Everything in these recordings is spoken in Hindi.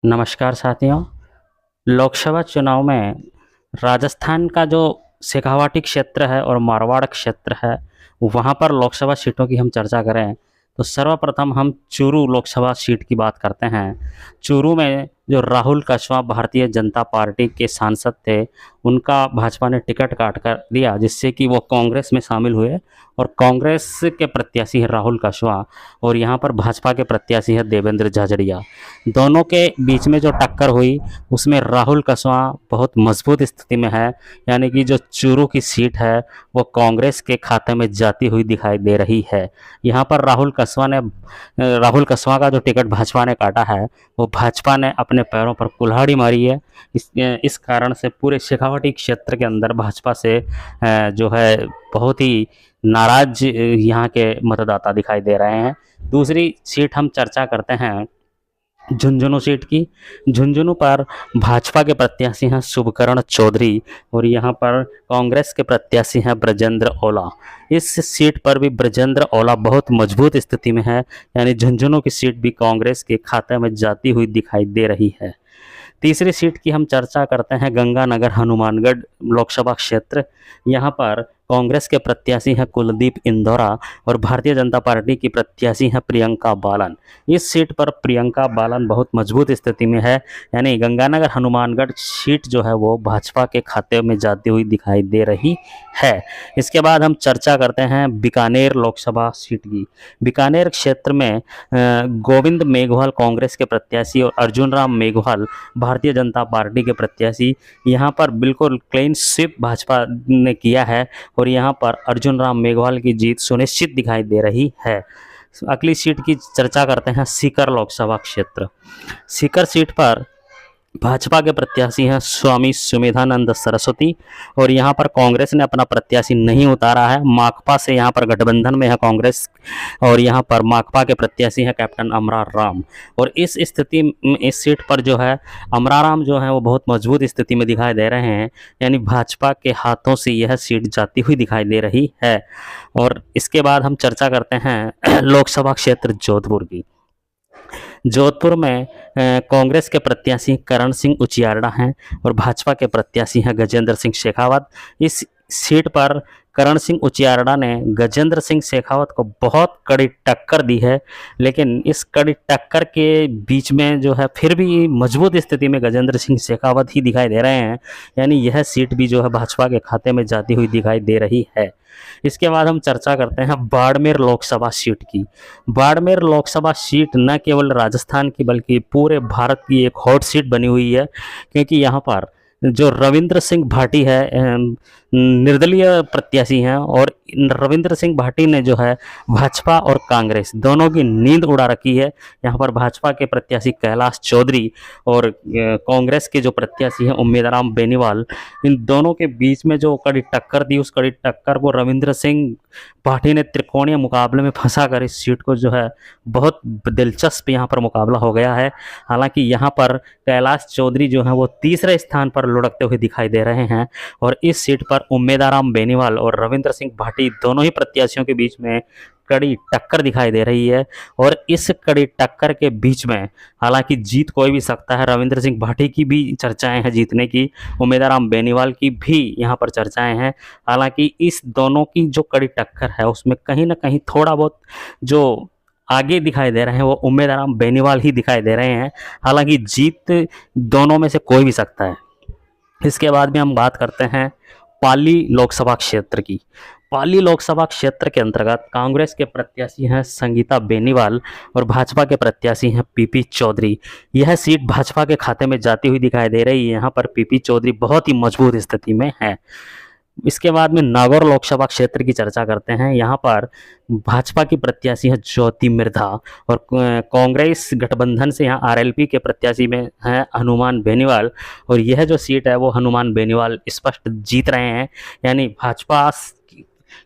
नमस्कार साथियों। लोकसभा चुनाव में राजस्थान का जो शेखावाटी क्षेत्र है और मारवाड़ क्षेत्र है, वहाँ पर लोकसभा सीटों की हम चर्चा करें तो सर्वप्रथम हम चूरू लोकसभा सीट की बात करते हैं। चूरू में जो राहुल कस्वां भारतीय जनता पार्टी के सांसद थे, उनका भाजपा ने टिकट काट कर दिया, जिससे कि वो कांग्रेस में शामिल हुए और कांग्रेस के प्रत्याशी है राहुल कस्वां और यहाँ पर भाजपा के प्रत्याशी है देवेंद्र झाझड़िया। दोनों के बीच में जो टक्कर हुई उसमें राहुल कस्वां बहुत मजबूत स्थिति में है, यानी कि जो चूरू की सीट है वो कांग्रेस के खाते में जाती हुई दिखाई दे रही है। यहाँ पर राहुल कस्वां का जो टिकट भाजपा ने काटा है वो भाजपा ने अपने पैरों पर कुल्हाड़ी मारी है। इस कारण से पूरे शेखावाटी क्षेत्र के अंदर भाजपा से जो है बहुत ही नाराज यहाँ के मतदाता दिखाई दे रहे हैं। दूसरी सीट हम चर्चा करते हैं झुंझुनू सीट की। झुंझुनू पर भाजपा के प्रत्याशी हैं शुभकरण चौधरी और यहाँ पर कांग्रेस के प्रत्याशी हैं ब्रजेंद्र ओला। इस सीट पर भी ब्रजेंद्र ओला बहुत मजबूत स्थिति में है, यानी झुंझुनू की सीट भी कांग्रेस के खाते में जाती हुई दिखाई दे रही है। तीसरी सीट की हम चर्चा करते हैं गंगानगर हनुमानगढ़ लोकसभा क्षेत्र। यहाँ पर कांग्रेस के प्रत्याशी हैं कुलदीप इंदौरा और भारतीय जनता पार्टी की प्रत्याशी हैं प्रियंका बालन। इस सीट पर प्रियंका बालन बहुत मजबूत स्थिति में है, यानी गंगानगर हनुमानगढ़ सीट जो है वो भाजपा के खाते में जाती हुई दिखाई दे रही है। इसके बाद हम चर्चा करते हैं बीकानेर लोकसभा सीट की। बीकानेर क्षेत्र में गोविंद मेघवाल कांग्रेस के प्रत्याशी और अर्जुन राम मेघवाल भारतीय जनता पार्टी के प्रत्याशी, यहाँ पर बिल्कुल क्लीन स्वीप भाजपा ने किया है और यहाँ पर अर्जुन राम मेघवाल की जीत सुनिश्चित दिखाई दे रही है। अगली सीट की चर्चा करते हैं सीकर लोकसभा क्षेत्र। सीकर सीट पर भाजपा के प्रत्याशी हैं स्वामी सुमेधानंद सरस्वती और यहाँ पर कांग्रेस ने अपना प्रत्याशी नहीं उतारा है। माकपा से यहाँ पर गठबंधन में है कांग्रेस और यहाँ पर माकपा के प्रत्याशी हैं कैप्टन अमरा राम। और इस स्थिति में इस सीट पर जो है अमरा राम जो है वो बहुत मजबूत स्थिति में दिखाई दे रहे हैं, यानी भाजपा के हाथों से यह सीट जाती हुई दिखाई दे रही है। और इसके बाद हम चर्चा करते हैं लोकसभा क्षेत्र जोधपुर की। जोधपुर में कांग्रेस के प्रत्याशी करण सिंह उचियारडा हैं और भाजपा के प्रत्याशी हैं गजेंद्र सिंह शेखावत। इस सीट पर करण सिंह उचियारडा ने गजेंद्र सिंह शेखावत को बहुत कड़ी टक्कर दी है, लेकिन इस कड़ी टक्कर के बीच में जो है फिर भी मजबूत स्थिति में गजेंद्र सिंह शेखावत ही दिखाई दे रहे हैं, यानी यह सीट भी जो है भाजपा के खाते में जाती हुई दिखाई दे रही है। इसके बाद हम चर्चा करते हैं बाड़मेर लोकसभा सीट की। बाड़मेर लोकसभा सीट न केवल राजस्थान की बल्कि पूरे भारत की एक हॉट सीट बनी हुई है, क्योंकि यहाँ पर जो रविंद्र सिंह भाटी है निर्दलीय प्रत्याशी हैं और रविंद्र सिंह भाटी ने जो है भाजपा और कांग्रेस दोनों की नींद उड़ा रखी है। यहाँ पर भाजपा के प्रत्याशी कैलाश चौधरी और कांग्रेस के जो प्रत्याशी हैं उम्मेदराम बेनीवाल, इन दोनों के बीच में जो कड़ी टक्कर थी उस कड़ी टक्कर को रविंद्र सिंह भाटी ने त्रिकोणीय मुकाबले में फंसा कर इस सीट को जो है बहुत दिलचस्प यहाँ पर मुकाबला हो गया है। हालांकि यहाँ पर कैलाश चौधरी जो हैं वो तीसरे स्थान पर लुढ़कते हुए दिखाई दे रहे हैं और इस सीट पर उम्मेदराम बेनीवाल और रविंद्र सिंह भाटी दोनों ही प्रत्याशियों के बीच में कड़ी टक्कर दिखाई दे रही है। और इस कड़ी टक्कर के बीच में हालांकि जीत कोई भी सकता है। रविंद्र सिंह भाटी की भी चर्चाएं हैं जीतने की, उम्मेदराम बेनीवाल की भी यहाँ पर चर्चाएं हैं। हालांकि इस दोनों की जो कड़ी टक्कर है उसमें कहीं ना कहीं थोड़ा बहुत जो आगे दिखाई दे रहे हैं वो उम्मेदराम बेनीवाल ही दिखाई दे रहे हैं। हालांकि जीत दोनों में से कोई भी सकता है। इसके बाद में हम बात करते हैं पाली लोकसभा क्षेत्र की। पाली लोकसभा क्षेत्र के अंतर्गत कांग्रेस के प्रत्याशी हैं संगीता बेनीवाल और भाजपा के प्रत्याशी हैं पीपी चौधरी। यह सीट भाजपा के खाते में जाती हुई दिखाई दे रही है। यहाँ पर पीपी चौधरी बहुत ही मजबूत स्थिति में है। इसके बाद में नागौर लोकसभा क्षेत्र की चर्चा करते हैं। यहाँ पर भाजपा की प्रत्याशी है ज्योति मिर्धा और कांग्रेस गठबंधन से यहाँ आरएलपी के प्रत्याशी में है हनुमान बेनीवाल और यह जो सीट है वो हनुमान बेनीवाल स्पष्ट जीत रहे हैं, यानी भाजपा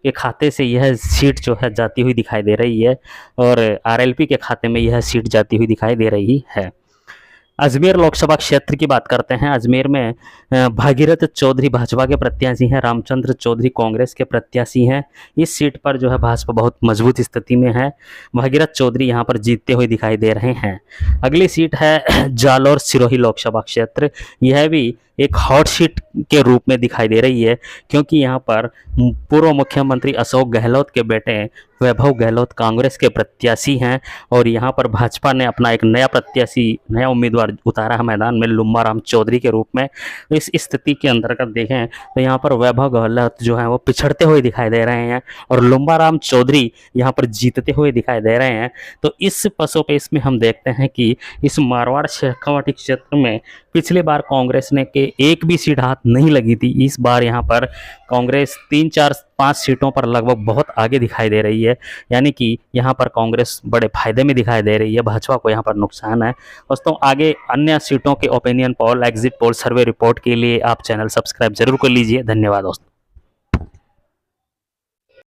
के खाते से यह सीट जो है जाती हुई दिखाई दे रही है और आरएलपी के खाते में यह सीट जाती हुई दिखाई दे रही है। अजमेर लोकसभा क्षेत्र की बात करते हैं। अजमेर में भागीरथ चौधरी भाजपा के प्रत्याशी हैं, रामचंद्र चौधरी कांग्रेस के प्रत्याशी हैं। इस सीट पर जो है भाजपा बहुत मजबूत स्थिति में है। भागीरथ चौधरी यहाँ पर जीतते हुए दिखाई दे रहे हैं। अगली सीट है जालौर सिरोही लोकसभा क्षेत्र। यह भी एक हॉट सीट के रूप में दिखाई दे रही है, क्योंकि यहाँ पर पूर्व मुख्यमंत्री अशोक गहलोत के बेटे वैभव गहलोत कांग्रेस के प्रत्याशी हैं और यहाँ पर भाजपा ने अपना एक नया प्रत्याशी, नया उम्मीदवार उतारा है मैदान में लुम्बाराम चौधरी के रूप में। इस स्थिति के अंतर्गत देखें तो यहाँ पर वैभव गहलोत जो है वो पिछड़ते हुए दिखाई दे रहे हैं और लुम्बाराम चौधरी यहाँ पर जीतते हुए दिखाई दे रहे हैं। तो इस पसोपेश में हम देखते हैं कि इस मारवाड़ शेखावाटी क्षेत्र में पिछली बार कांग्रेस ने के एक भी सीट हाथ नहीं लगी थी। इस बार यहाँ पर कांग्रेस 3, 4, 5 सीटों पर लगभग बहुत आगे दिखाई दे रही है, यानी कि यहाँ पर कांग्रेस बड़े फायदे में दिखाई दे रही है, भाजपा को यहाँ पर नुकसान है। दोस्तों आगे अन्य सीटों के opinion poll, exit poll, survey report के लिए आप चैनल सब्सक्राइब जरूर कर लीजिए। धन्यवाद दोस्तों।